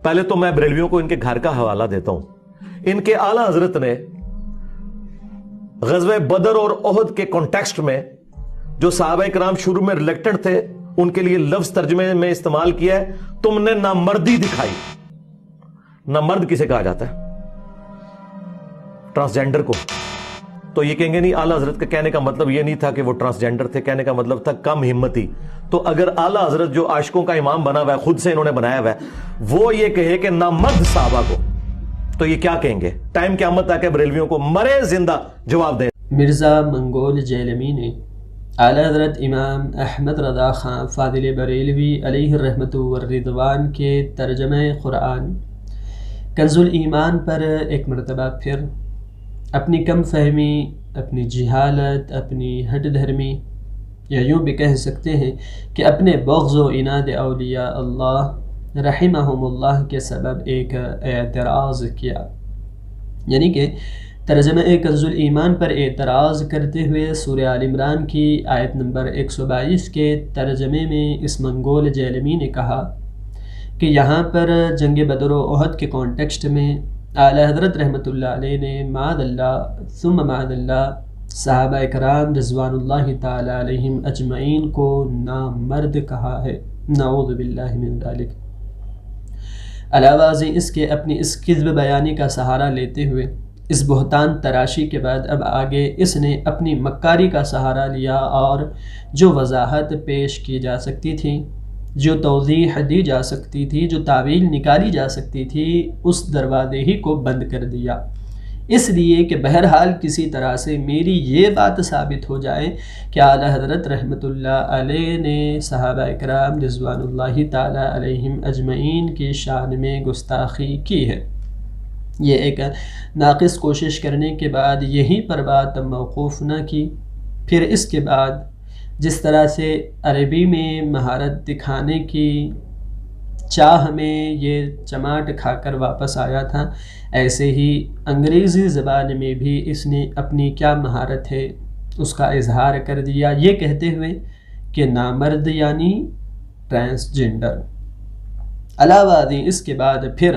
پہلے تو میں بریلویوں کو ان کے گھر کا حوالہ دیتا ہوں. ان کے اعلیٰ حضرت نے غزوہ بدر اور احد کے کانٹیکسٹ میں جو صحابہ کرام شروع میں ریلیکٹنٹ تھے ان کے لیے لفظ ترجمے میں استعمال کیا ہے, تم نے نامردی دکھائی. نامرد کسے کہا جاتا ہے؟ ٹرانسجینڈر کو. تو یہ کہیں گے نہیں اعلیٰ حضرت کے کہنے کا مطلب یہ نہیں تھا کہ وہ ٹرانسجینڈر تھے, کہنے کا مطلب تھا کم ہمتی. تو اگر اعلیٰ حضرت جو عاشقوں کا امام بنا ہوا ہے, خود سے انہوں نے بنایا ہوا ہے, وہ یہ کہے کہ نامرد صحابہ کو, تو یہ کیا کہیں گے؟ ٹائم قیامت تک بریلویوں کو مرے زندہ جواب دیں. مرزا منگول جیلمی نے اعلیٰ حضرت امام احمد رضا خان فاضل بریلوی علیہ الرحمۃ والرضوان کے ترجمہ قرآن کنز الایمان پر ایک مرتبہ پھر اپنی کم فہمی، اپنی جہالت، اپنی ہٹ دھرمی، یا یوں بھی کہہ سکتے ہیں کہ اپنے بغض و عناد اولیاء اللہ رحمہم اللہ کے سبب ایک اعتراض کیا. یعنی کہ ترجمہ کنز الایمان پر اعتراض کرتے ہوئے سورہ آل عمران کی آیت نمبر 122 کے ترجمے میں اس منگول جیلمی نے کہا کہ یہاں پر جنگ بدر و احد کے کانٹیکسٹ میں اعلیٰ حضرت رحمۃ اللہ علیہ نے معاذ اللہ ثم معاذ اللہ صحابہ کرام رضوان اللہ تعالی علیہم اجمعین کو نامرد کہا ہے. نعوذ باللہ من ذلک. علاوہ ازیں اس کے اپنی اس کذب بیانی کا سہارا لیتے ہوئے اس بہتان تراشی کے بعد اب آگے اس نے اپنی مکاری کا سہارا لیا اور جو وضاحت پیش کی جا سکتی تھی، جو توضیح دی جا سکتی تھی، جو تعویل نکالی جا سکتی تھی، اس دروازے ہی کو بند کر دیا، اس لیے کہ بہرحال کسی طرح سے میری یہ بات ثابت ہو جائے کہ اعلیٰ حضرت رحمۃ اللہ علیہ نے صحابہ کرام رضوان اللہ تعالی علیہم اجمعین کی شان میں گستاخی کی ہے. یہ ایک ناقص کوشش کرنے کے بعد یہیں پر بات موقوف نہ کی، پھر اس کے بعد جس طرح سے عربی میں مہارت دکھانے کی چاہ میں یہ چماٹ کھا کر واپس آیا تھا، ایسے ہی انگریزی زبان میں بھی اس نے اپنی کیا مہارت ہے اس کا اظہار کر دیا، یہ کہتے ہوئے کہ نامرد یعنی ٹرانسجینڈر. علاوہ ازیں اس کے بعد پھر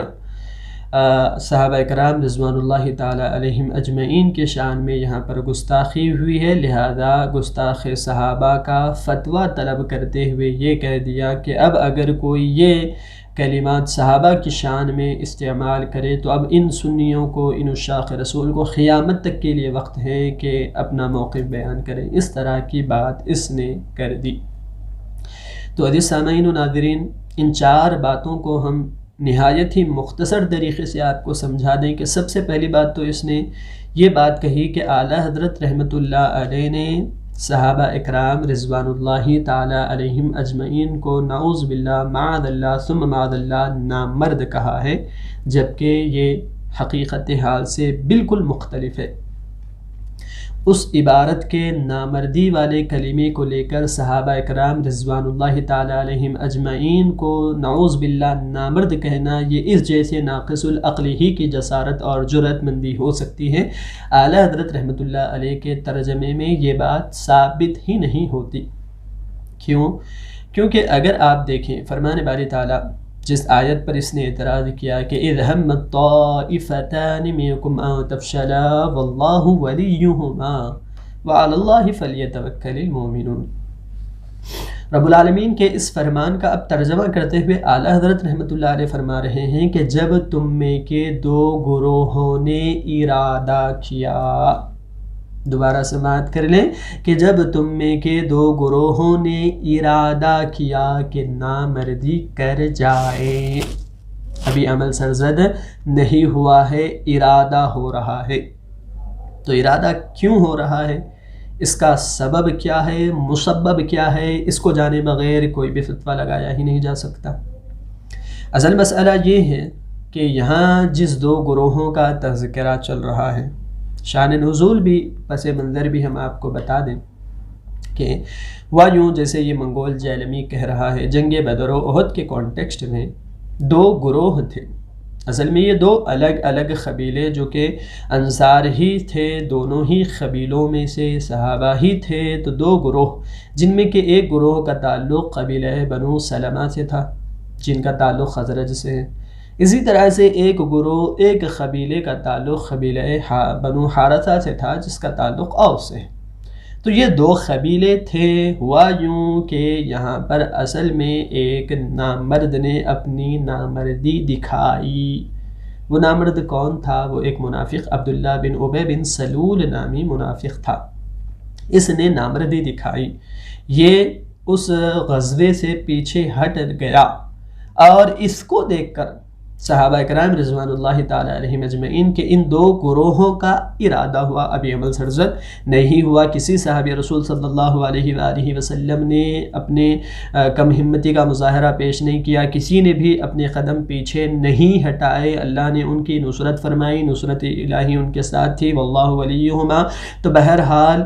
صحابہ کرام رضوان اللہ تعالی علیہم اجمعین کے شان میں یہاں پر گستاخی ہوئی ہے، لہذا گستاخ صحابہ کا فتویٰ طلب کرتے ہوئے یہ کہہ دیا کہ اب اگر کوئی یہ کلمات صحابہ کی شان میں استعمال کرے تو اب ان سنیوں کو، ان عشاق رسول کو قیامت تک کے لیے وقت ہے کہ اپنا موقف بیان کریں. اس طرح کی بات اس نے کر دی. تو عزیز سامعین و ناظرین، ان چار باتوں کو ہم نہایت ہی مختصر طریقے سے آپ کو سمجھا دیں کہ سب سے پہلی بات تو اس نے یہ بات کہی کہ اعلیٰ حضرت رحمۃ اللہ علیہ نے صحابہ اکرام رضوان اللہ تعالی علیہم اجمعین کو نعوذ باللہ معاذ اللہ ثم معاذ اللہ نامرد کہا ہے، جبکہ یہ حقیقت حال سے بالکل مختلف ہے. اس عبارت کے نامردی والے کلمے کو لے کر صحابہ اکرام رضوان اللہ تعالی علیہم اجمعین کو نعوذ باللہ نامرد کہنا، یہ اس جیسے ناقص العقل ہی کی جسارت اور جرأت مندی ہو سکتی ہے. اعلیٰ حضرت رحمۃ اللہ علیہ کے ترجمے میں یہ بات ثابت ہی نہیں ہوتی. کیوں؟ کیونکہ اگر آپ دیکھیں فرمان باری تعالیٰ جس آیت پر اس نے اعتراض کیا کہ اذ ہمت طائفتان منکم ان تفشلا واللہ ولیہما وعلی اللہ فلیتوکل المؤمنون، رب العالمین کے اس فرمان کا اب ترجمہ کرتے ہوئے اعلیٰ حضرت رحمۃ اللہ علیہ فرما رہے ہیں کہ جب تم میں کے دو گروہوں نے ارادہ کیا، دوبارہ سماعت کر لیں کہ جب تم میں کے دو گروہوں نے ارادہ کیا کہ نامردی کر جائے، ابھی عمل سرزد نہیں ہوا ہے، ارادہ ہو رہا ہے. تو ارادہ کیوں ہو رہا ہے، اس کا سبب کیا ہے، مسبب کیا ہے، اس کو جانے بغیر کوئی بھی فتویٰ لگایا ہی نہیں جا سکتا. اصل مسئلہ یہ ہے کہ یہاں جس دو گروہوں کا تذکرہ چل رہا ہے، شان نزول بھی پس منظر بھی ہم آپ کو بتا دیں کہ وہ یوں جیسے یہ منگول جیلمی کہہ رہا ہے، جنگ بدر و احد کے کانٹیکسٹ میں دو گروہ تھے. اصل میں یہ دو الگ الگ قبیلے جو کہ انصار ہی تھے، دونوں ہی قبیلوں میں سے صحابہ ہی تھے، تو دو گروہ جن میں کہ ایک گروہ کا تعلق قبیلہ بنو سلمہ سے تھا جن کا تعلق خزرج سے ہے، اسی طرح سے ایک گروہ، ایک قبیلے کا تعلق قبیلہ بنو حارثہ سے تھا جس کا تعلق اوس سے. تو یہ دو قبیلے تھے. ہوا یوں کہ یہاں پر اصل میں ایک نامرد نے اپنی نامردی دکھائی. وہ نامرد کون تھا؟ وہ ایک منافق عبداللہ بن ابی بن سلول نامی منافق تھا. اس نے نامردی دکھائی. یہ اس غزوے سے پیچھے ہٹ گیا اور اس کو دیکھ کر صحابہ کرام رضوان اللہ تعالی علیہم اجمعین کے ان دو گروہوں کا ارادہ ہوا. ابھی عمل سرزد نہیں ہوا. کسی صحابی رسول صلی اللہ علیہ وآلہ وسلم نے اپنے کم ہمتی کا مظاہرہ پیش نہیں کیا. کسی نے بھی اپنے قدم پیچھے نہیں ہٹائے. اللہ نے ان کی نصرت فرمائی. نصرت الہی ان کے ساتھ تھی. واللہ ولیہما. تو بہرحال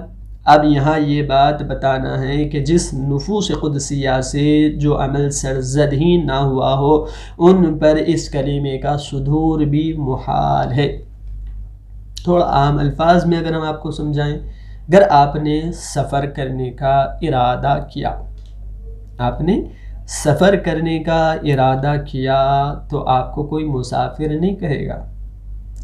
اب یہاں یہ بات بتانا ہے کہ جس نفوس قدسیہ سے جو عمل سرزد ہی نہ ہوا ہو ان پر اس کلمے کا صدور بھی محال ہے. تھوڑا عام الفاظ میں اگر ہم آپ کو سمجھائیں، اگر آپ نے سفر کرنے کا ارادہ کیا، آپ نے سفر کرنے کا ارادہ کیا تو آپ کو کوئی مسافر نہیں کہے گا.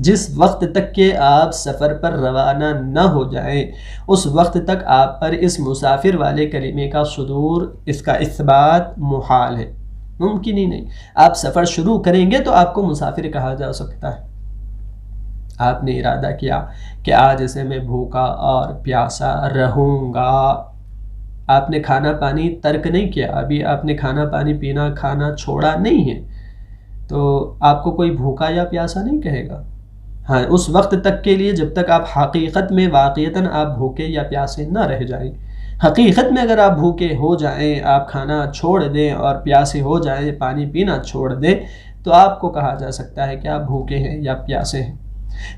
جس وقت تک کہ آپ سفر پر روانہ نہ ہو جائیں اس وقت تک آپ پر اس مسافر والے کلمے کا صدور، اس کا اثبات محال ہے، ممکن ہی نہیں. آپ سفر شروع کریں گے تو آپ کو مسافر کہا جا سکتا ہے. آپ نے ارادہ کیا کہ آج سے میں بھوکا اور پیاسا رہوں گا. آپ نے کھانا پانی ترک نہیں کیا، ابھی آپ نے کھانا پانی پینا کھانا چھوڑا نہیں ہے، تو آپ کو کوئی بھوکا یا پیاسا نہیں کہے گا. ہاں، اس وقت تک کے لیے جب تک آپ حقیقت میں واقعتاً آپ بھوکے یا پیاسے نہ رہ جائیں. حقیقت میں اگر آپ بھوکے ہو جائیں، آپ کھانا چھوڑ دیں اور پیاسے ہو جائیں، پانی پینا چھوڑ دیں، تو آپ کو کہا جا سکتا ہے کہ آپ بھوکے ہیں یا پیاسے ہیں.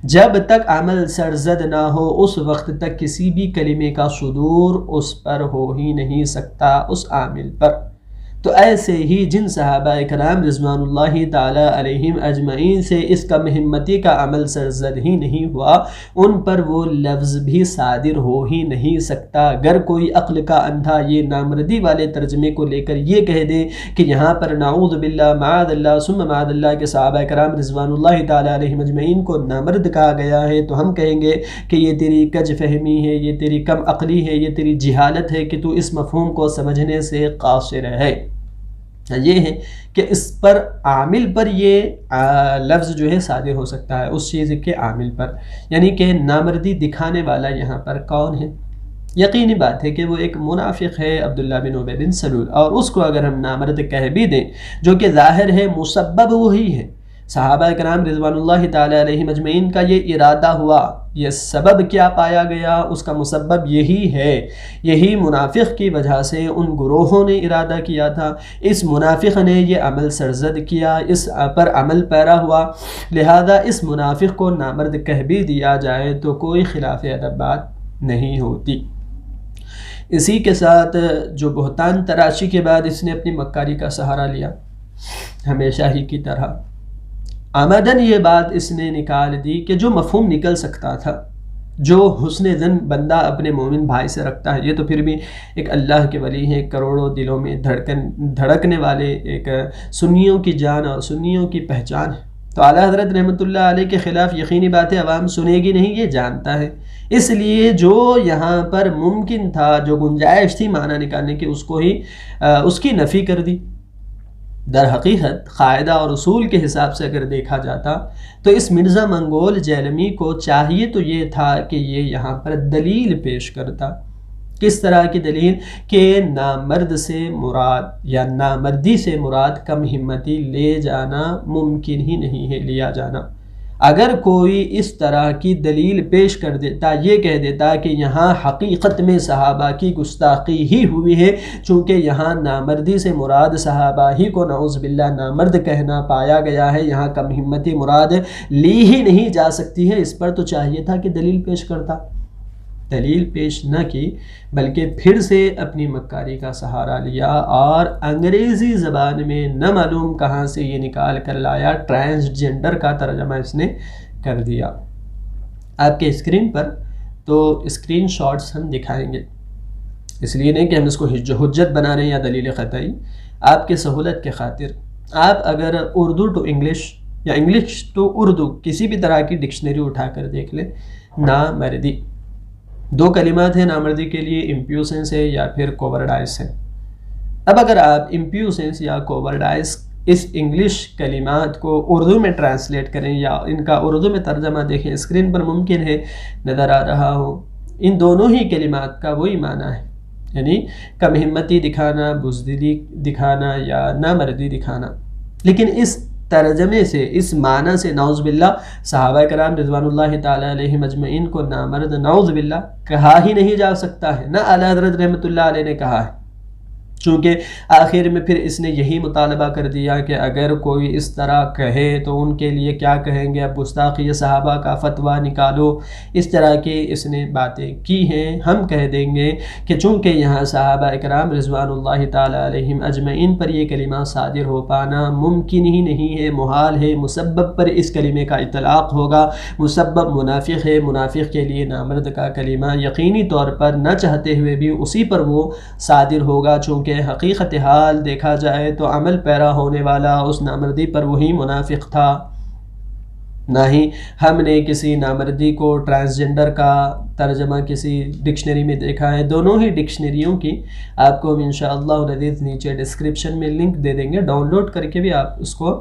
جب تک عمل سرزد نہ ہو اس وقت تک کسی بھی کلمے کا صدور اس پر ہو ہی نہیں سکتا، اس عامل پر. تو ایسے ہی جن صحابہ کرام رضوان اللہ تعالی علیہم اجمعین سے اس کم ہمتی کا عمل سرزد ہی نہیں ہوا، ان پر وہ لفظ بھی صادر ہو ہی نہیں سکتا. اگر کوئی عقل کا اندھا یہ نامردی والے ترجمے کو لے کر یہ کہہ دے کہ یہاں پر نعوذ باللہ معاذ اللہ ثم معاذ اللہ کے صحابہ کرام رضوان اللہ تعالی علیہم اجمعین کو نامرد کہا گیا ہے، تو ہم کہیں گے کہ یہ تیری کج فہمی ہے، یہ تیری کم عقلی ہے، یہ تیری جہالت ہے کہ تو اس مفہوم کو سمجھنے سے قاصر ہے. یہ ہے کہ اس پر عامل پر یہ لفظ جو ہے صادر ہو سکتا ہے، اس چیز کے عامل پر. یعنی کہ نامردی دکھانے والا یہاں پر کون ہے؟ یقینی بات ہے کہ وہ ایک منافق ہے عبداللہ بن ابی بن سلول، اور اس کو اگر ہم نامرد کہہ بھی دیں جو کہ ظاہر ہے مسبب وہی ہے. صحابہ کرام رضوان اللہ تعالی علیہم اجمعین کا یہ ارادہ ہوا، یہ سبب کیا پایا گیا؟ اس کا مسبب یہی ہے. یہی منافق کی وجہ سے ان گروہوں نے ارادہ کیا تھا. اس منافق نے یہ عمل سرزد کیا، اس پر عمل پیرا ہوا، لہذا اس منافق کو نامرد کہہ بھی دیا جائے تو کوئی خلاف ادب بات نہیں ہوتی. اسی کے ساتھ جو بہتان تراشی کے بعد اس نے اپنی مکاری کا سہارا لیا، ہمیشہ ہی کی طرح عمدن یہ بات اس نے نکال دی کہ جو مفہوم نکل سکتا تھا، جو حسن ظن بندہ اپنے مومن بھائی سے رکھتا ہے، یہ تو پھر بھی ایک اللہ کے ولی ہیں، کروڑوں دلوں میں دھڑکنے والے ایک سنیوں کی جان اور سنیوں کی پہچان ہے. تو اعلیٰ حضرت رحمۃ اللہ علیہ کے خلاف یقینی بات ہے عوام سنے گی نہیں، یہ جانتا ہے. اس لیے جو یہاں پر ممکن تھا، جو گنجائش تھی معنی نکالنے کی، اس کو ہی اس کی نفی کر دی. در حقیقت قاعدہ اور اصول کے حساب سے اگر دیکھا جاتا تو اس مرزا منگول جیلمی کو چاہیے تو یہ تھا کہ یہ یہاں پر دلیل پیش کرتا. کس طرح کی دلیل؟ کہ نامرد سے مراد یا نامردی سے مراد کم ہمتی لے جانا ممکن ہی نہیں ہے، لیا جانا. اگر کوئی اس طرح کی دلیل پیش کر دیتا، یہ کہہ دیتا کہ یہاں حقیقت میں صحابہ کی گستاخی ہی ہوئی ہے، چونکہ یہاں نامردی سے مراد صحابہ ہی کو نعوذ باللہ نامرد کہنا پایا گیا ہے، یہاں کم ہمتی مراد لی ہی نہیں جا سکتی ہے، اس پر تو چاہیے تھا کہ دلیل پیش کرتا. دلیل پیش نہ کی بلکہ پھر سے اپنی مکاری کا سہارا لیا اور انگریزی زبان میں نہ معلوم کہاں سے یہ نکال کر لایا، ٹرانسجنڈر کا ترجمہ اس نے کر دیا. آپ کے اسکرین پر تو اسکرین شاٹس ہم دکھائیں گے، اس لیے نہیں کہ ہم اس کو حجت بنا رہے ہیں یا دلیل قطعی. آپ کے سہولت کے خاطر آپ اگر اردو ٹو انگلش یا انگلش ٹو اردو کسی بھی طرح کی ڈکشنری اٹھا کر دیکھ لیں، نامردی 2 کلمات ہیں نامردی کے لیے، امپیوسنس ہے یا پھر کوورڈائس ہے۔ اب اگر آپ امپیوسنس یا کوورڈائس اس انگلش کلمات کو اردو میں ٹرانسلیٹ کریں یا ان کا اردو میں ترجمہ دیکھیں، اسکرین پر ممکن ہے نظر آ رہا ہو، ان دونوں ہی کلمات کا وہی معنی ہے، یعنی کم ہمتی دکھانا، بزدلی دکھانا یا نامردی دکھانا۔ لیکن اس ترجمے سے، اس معنی سے نعوذ باللہ صحابہ کرام رضوان اللہ تعالی علیہم اجمعین کو نامرد نعوذ باللہ کہا ہی نہیں جا سکتا ہے، نہ اعلیٰ حضرت رحمۃ اللہ علیہ نے کہا ہے، چونکہ آخر میں پھر اس نے یہی مطالبہ کر دیا کہ اگر کوئی اس طرح کہے تو ان کے لیے کیا کہیں گے، اب گستاخی صحابہ کا فتویٰ نکالو، اس طرح کی اس نے باتیں کی ہیں۔ ہم کہہ دیں گے کہ چونکہ یہاں صحابہ اکرام رضوان اللہ تعالی علیہم اجمعین پر یہ کلمہ صادر ہو پانا ممکن ہی نہیں ہے، محال ہے، مسبب پر اس کلمے کا اطلاق ہوگا، مسبب منافق ہے، منافق کے لیے نامرد کا کلمہ یقینی طور پر نہ چاہتے ہوئے بھی اسی پر وہ صادر ہوگا، چونکہ حقیقت حال دیکھا جائے تو عمل پیرا ہونے والا اس نامردی پر وہی منافق تھا۔ نہ ہی ہم نے کسی نامردی کو ٹرانسجنڈر کا ترجمہ کسی ڈکشنری میں دیکھا ہے۔ دونوں ہی ڈکشنریوں کی آپ کو ہم انشاءاللہ العزیز نیچے ڈسکرپشن میں لنک دے دیں گے، ڈاؤن لوڈ کر کے بھی آپ اس کو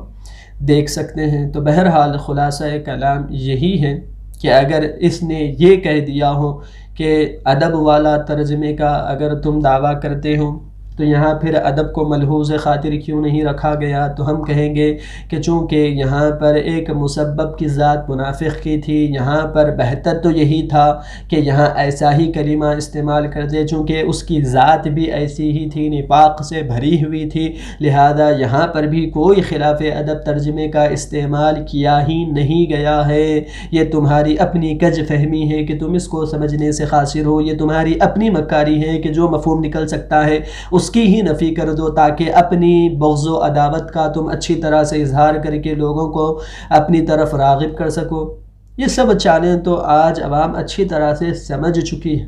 دیکھ سکتے ہیں۔ تو بہرحال خلاصہ کلام یہی ہے کہ اگر اس نے یہ کہہ دیا ہو کہ ادب والا ترجمے کا اگر تم دعویٰ کرتے ہو تو یہاں پھر ادب کو ملحوظ خاطر کیوں نہیں رکھا گیا، تو ہم کہیں گے کہ چونکہ یہاں پر ایک مسبب کی ذات منافق کی تھی، یہاں پر بہتر تو یہی تھا کہ یہاں ایسا ہی کلمہ استعمال کر دے، چونکہ اس کی ذات بھی ایسی ہی تھی، نفاق سے بھری ہوئی تھی، لہذا یہاں پر بھی کوئی خلاف ادب ترجمے کا استعمال کیا ہی نہیں گیا ہے۔ یہ تمہاری اپنی کج فہمی ہے کہ تم اس کو سمجھنے سے قاصر ہو، یہ تمہاری اپنی مکاری ہے کہ جو مفہوم نکل سکتا ہے اس کی ہی نفی کر دو تاکہ اپنی بغض و عداوت کا تم اچھی طرح سے اظہار کر کے لوگوں کو اپنی طرف راغب کر سکو۔ یہ سب چالیں تو آج عوام اچھی طرح سے سمجھ چکی ہے۔